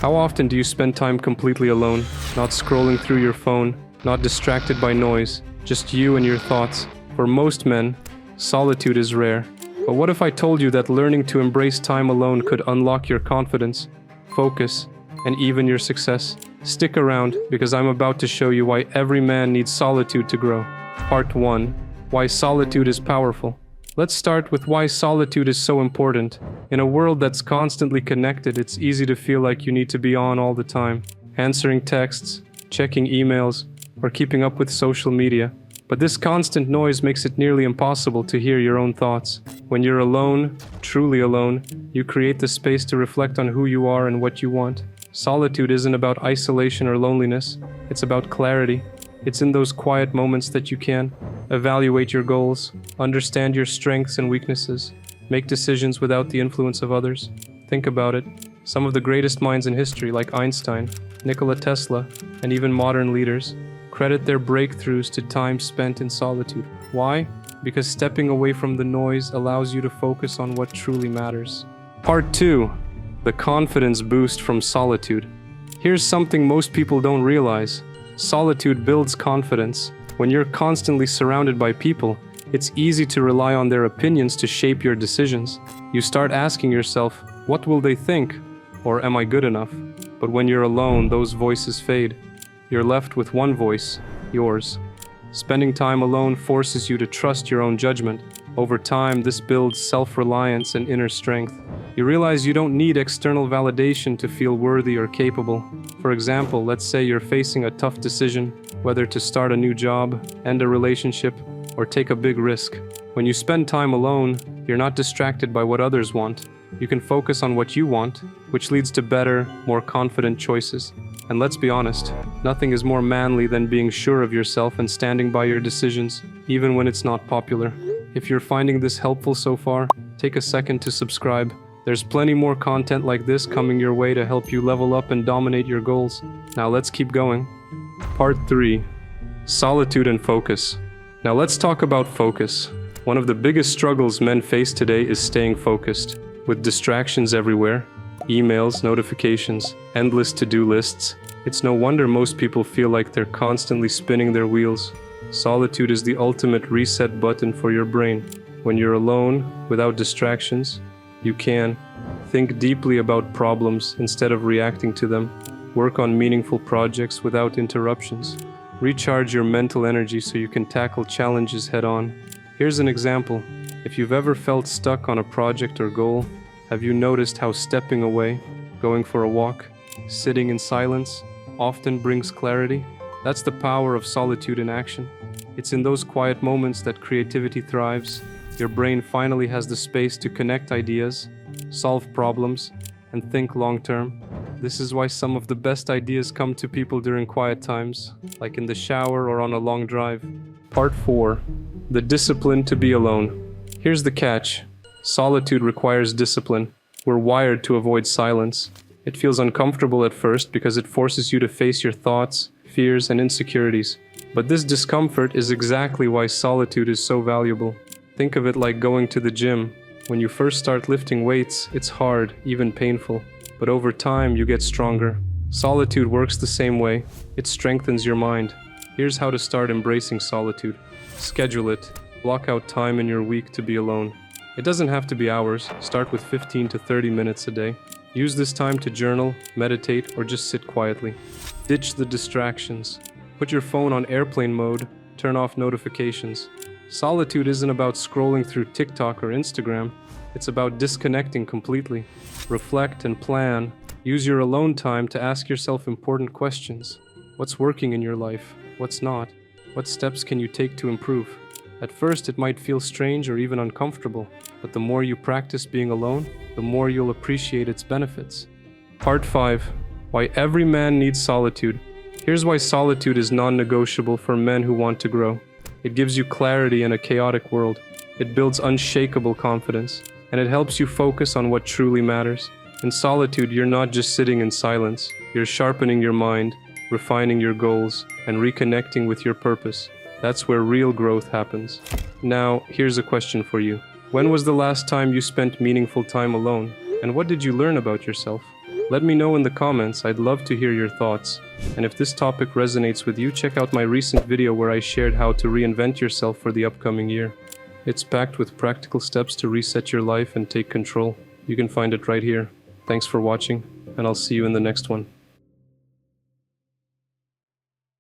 How often do you spend time completely alone, not scrolling through your phone, not distracted by noise, just you and your thoughts? For most men, solitude is rare. But what if I told you that learning to embrace time alone could unlock your confidence, focus, and even your success? Stick around, because I'm about to show you why every man needs solitude to grow. Part 1. Why solitude is powerful. Let's start with why solitude is so important. In a world that's constantly connected, it's easy to feel like you need to be on all the time, answering texts, checking emails, or keeping up with social media. But this constant noise makes it nearly impossible to hear your own thoughts. When you're alone, truly alone, you create the space to reflect on who you are and what you want. Solitude isn't about isolation or loneliness, it's about clarity. It's in those quiet moments that you can evaluate your goals, understand your strengths and weaknesses, make decisions without the influence of others. Think about it. Some of the greatest minds in history, like Einstein, Nikola Tesla, and even modern leaders, credit their breakthroughs to time spent in solitude. Why? Because stepping away from the noise allows you to focus on what truly matters. Part 2. The confidence boost from solitude. Here's something most people don't realize. Solitude builds confidence. When you're constantly surrounded by people, it's easy to rely on their opinions to shape your decisions. You start asking yourself, what will they think? Or am I good enough? But when you're alone, those voices fade. You're left with one voice, yours. Spending time alone forces you to trust your own judgment. Over time, this builds self-reliance and inner strength. You realize you don't need external validation to feel worthy or capable. For example, let's say you're facing a tough decision, whether to start a new job, end a relationship, or take a big risk. When you spend time alone, you're not distracted by what others want. You can focus on what you want, which leads to better, more confident choices. And let's be honest, nothing is more manly than being sure of yourself and standing by your decisions, even when it's not popular. If you're finding this helpful so far, take a second to subscribe. There's plenty more content like this coming your way to help you level up and dominate your goals. Now let's keep going. Part 3. Solitude and focus. Now let's talk about focus. One of the biggest struggles men face today is staying focused. With distractions everywhere, emails, notifications, endless to-do lists, it's no wonder most people feel like they're constantly spinning their wheels. Solitude is the ultimate reset button for your brain. When you're alone, without distractions, you can think deeply about problems instead of reacting to them, work on meaningful projects without interruptions, recharge your mental energy so you can tackle challenges head-on. Here's an example. If you've ever felt stuck on a project or goal, have you noticed how stepping away, going for a walk, sitting in silence, often brings clarity? That's the power of solitude in action. It's in those quiet moments that creativity thrives. Your brain finally has the space to connect ideas, solve problems, and think long-term. This is why some of the best ideas come to people during quiet times, like in the shower or on a long drive. Part 4. The discipline to be alone. Here's the catch. Solitude requires discipline. We're wired to avoid silence. It feels uncomfortable at first because it forces you to face your thoughts, fears, and insecurities. But this discomfort is exactly why solitude is so valuable. Think of it like going to the gym. When you first start lifting weights, it's hard, even painful. But over time, you get stronger. Solitude works the same way. It strengthens your mind. Here's how to start embracing solitude. Schedule it. Block out time in your week to be alone. It doesn't have to be hours. Start with 15 to 30 minutes a day. Use this time to journal, meditate, or just sit quietly. Ditch the distractions. Put your phone on airplane mode. Turn off notifications. Solitude isn't about scrolling through TikTok or Instagram. It's about disconnecting completely. Reflect and plan. Use your alone time to ask yourself important questions. What's working in your life? What's not? What steps can you take to improve? At first, it might feel strange or even uncomfortable, but the more you practice being alone, the more you'll appreciate its benefits. Part 5. Why every man needs solitude. Here's why solitude is non-negotiable for men who want to grow. It gives you clarity in a chaotic world. It builds unshakable confidence, and it helps you focus on what truly matters. In solitude, you're not just sitting in silence. You're sharpening your mind, refining your goals, and reconnecting with your purpose. That's where real growth happens. Now, here's a question for you. When was the last time you spent meaningful time alone? And what did you learn about yourself? Let me know in the comments, I'd love to hear your thoughts. And if this topic resonates with you, check out my recent video where I shared how to reinvent yourself for the upcoming year. It's packed with practical steps to reset your life and take control. You can find it right here. Thanks for watching, and I'll see you in the next one.